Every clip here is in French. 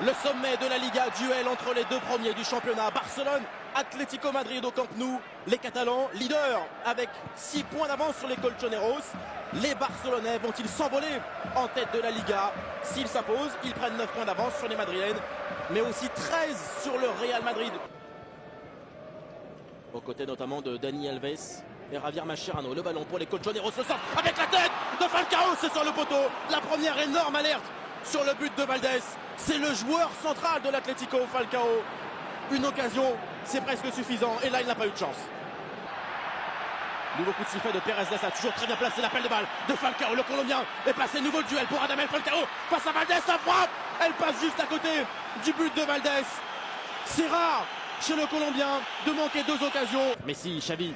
Le sommet de la Liga, duel entre les deux premiers du championnat. Barcelone, Atlético Madrid au Camp Nou. Les Catalans, leaders avec 6 points d'avance sur les Colchoneros. Les Barcelonais vont-ils s'envoler en tête de la Liga? S'ils s'imposent, ils prennent 9 points d'avance sur les Madrilènes, mais aussi 13 sur le Real Madrid. Aux côtés notamment de Dani Alves et Javier Mascherano. Le ballon pour les Colchoneros, le sort avec la tête de Falcao, c'est sur le poteau. La première énorme alerte sur le but de Valdés. C'est le joueur central de l'Atlético, Falcao. Une occasion, c'est presque suffisant. Et là, il n'a pas eu de chance. Nouveau coup de sifflet de Pérez Lassa, toujours très bien placé. L'appel de balle de Falcao, le Colombien est passé. Nouveau duel pour Radamel Falcao face à Valdés. La frappe, elle passe juste à côté du but de Valdés. C'est rare chez le Colombien de manquer 2 occasions. Messi, Xavi.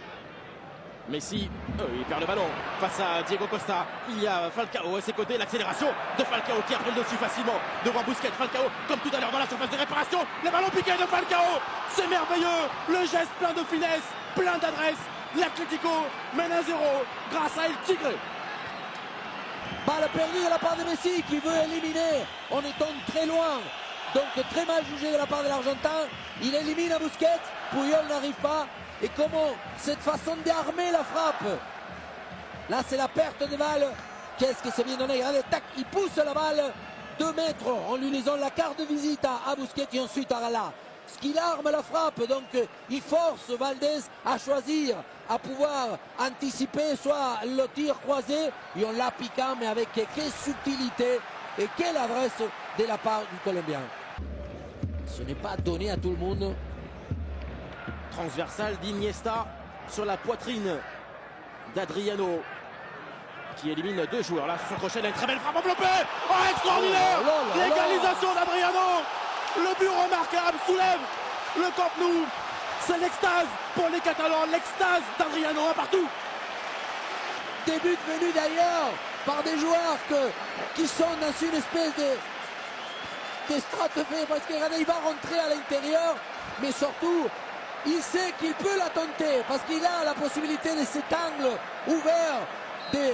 Messi, il perd le ballon face à Diego Costa. Il y a Falcao à ses côtés, l'accélération de Falcao qui a pris le dessus facilement devant Busquets. Falcao, comme tout à l'heure dans la surface de réparation, les ballons piqués de Falcao. C'est merveilleux, le geste plein de finesse, plein d'adresse. L'Atlético mène à 0 grâce à El Tigre. Balle perdue de la part de Messi qui veut éliminer. On est très loin. Donc très mal jugé de la part de l'Argentin. Il élimine à Busquets. Puyol n'arrive pas. Et comment cette façon d'armer la frappe. Là c'est la perte de balle. Qu'est-ce que c'est bien donné. Regardez, tac, il pousse la balle 2 mètres en lui laissant la carte de visite à Busquets et ensuite à Rala. Ce qu'il arme la frappe, donc il force Valdés à choisir, à pouvoir anticiper soit le tir croisé, et on l'a piquant, mais avec quelle subtilité et quelle adresse de la part du Colombien. Ce n'est pas donné à tout le monde. Transversale d'Iniesta sur la poitrine d'Adriano qui élimine 2 joueurs. Là, sur son crochet, il a une très belle frappe enveloppée. Oh, extraordinaire! L'égalisation d'Adriano. Le but remarquable soulève le Camp Nou. C'est l'extase pour les Catalans, l'extase d'Adriano, un partout. Des buts venus d'ailleurs par des joueurs qui sont dans une espèce de stratosphère, parce que regardez, il va rentrer à l'intérieur, mais surtout, il sait qu'il peut la tenter, parce qu'il a la possibilité de cet angle ouvert de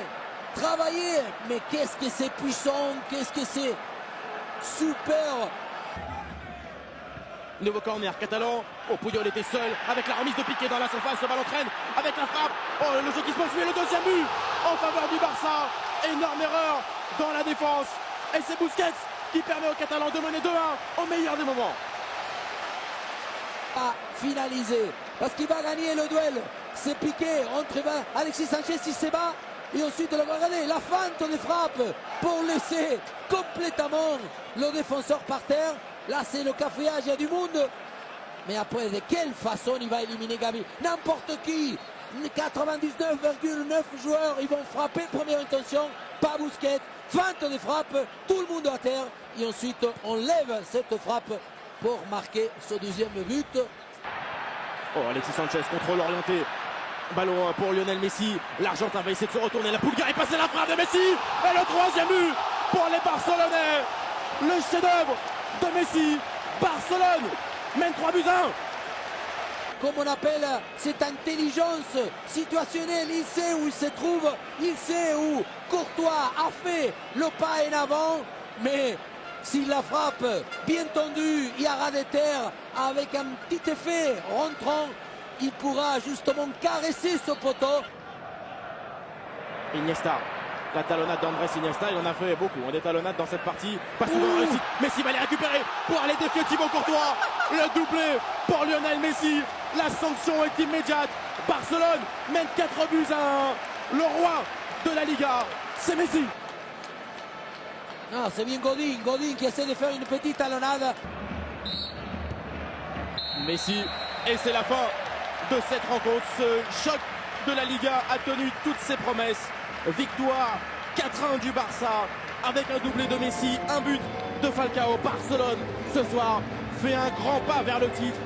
travailler. Mais qu'est-ce que c'est puissant, qu'est-ce que c'est super. Nouveau corner catalan. Oh, Puyol était seul avec la remise de Piqué dans la surface. Le ballon traîne avec la frappe. Oh, le jeu qui se poursuit. Le 2e but en faveur du Barça. Énorme erreur dans la défense. Et c'est Busquets qui permet aux Catalans de mener 2-1 au meilleur des moments. À finaliser parce qu'il va gagner le duel. C'est Piqué entre Alexis Sanchez, il se bat. Et ensuite, regardez la feinte de frappe pour laisser complètement le défenseur par terre. Là, c'est le caféage, il y a du monde. Mais après, de quelle façon il va éliminer Gavi? N'importe qui. 99,9 joueurs, ils vont frapper. Première intention, pas Busquets. Feinte de frappe, tout le monde à terre. Et ensuite, on lève cette frappe pour marquer ce 2e but. Oh, Alexis Sanchez, contrôle orienté. Ballon pour Lionel Messi. L'Argentin va essayer de se retourner. La Pulga est passée, la frappe de Messi. Et le 3e but pour les Barcelonais. Le chef-d'œuvre de Messi. Barcelone mène 3-1. Comme on appelle cette intelligence situationnelle, il sait où il se trouve, il sait où Courtois a fait le pas en avant, mais s'il la frappe bien tendue, il y aura des terres avec un petit effet rentrant, il pourra justement caresser ce poteau. Iniesta. La talonnade d'Andrés Iniesta, il en a fait beaucoup. Des talonnades dans cette partie, pas souvent réussi. Messi va les récupérer pour aller défier Thibaut Courtois. Le doublé pour Lionel Messi. La sanction est immédiate. Barcelone mène 4 buts à 1. Le roi de la Liga, c'est Messi. Non, c'est bien Godin qui essaie de faire une petite talonnade. Messi, et c'est la fin de cette rencontre. Ce choc de la Liga a tenu toutes ses promesses. Victoire 4-1 du Barça avec un doublé de Messi, un but de Falcao. Barcelone ce soir fait un grand pas vers le titre.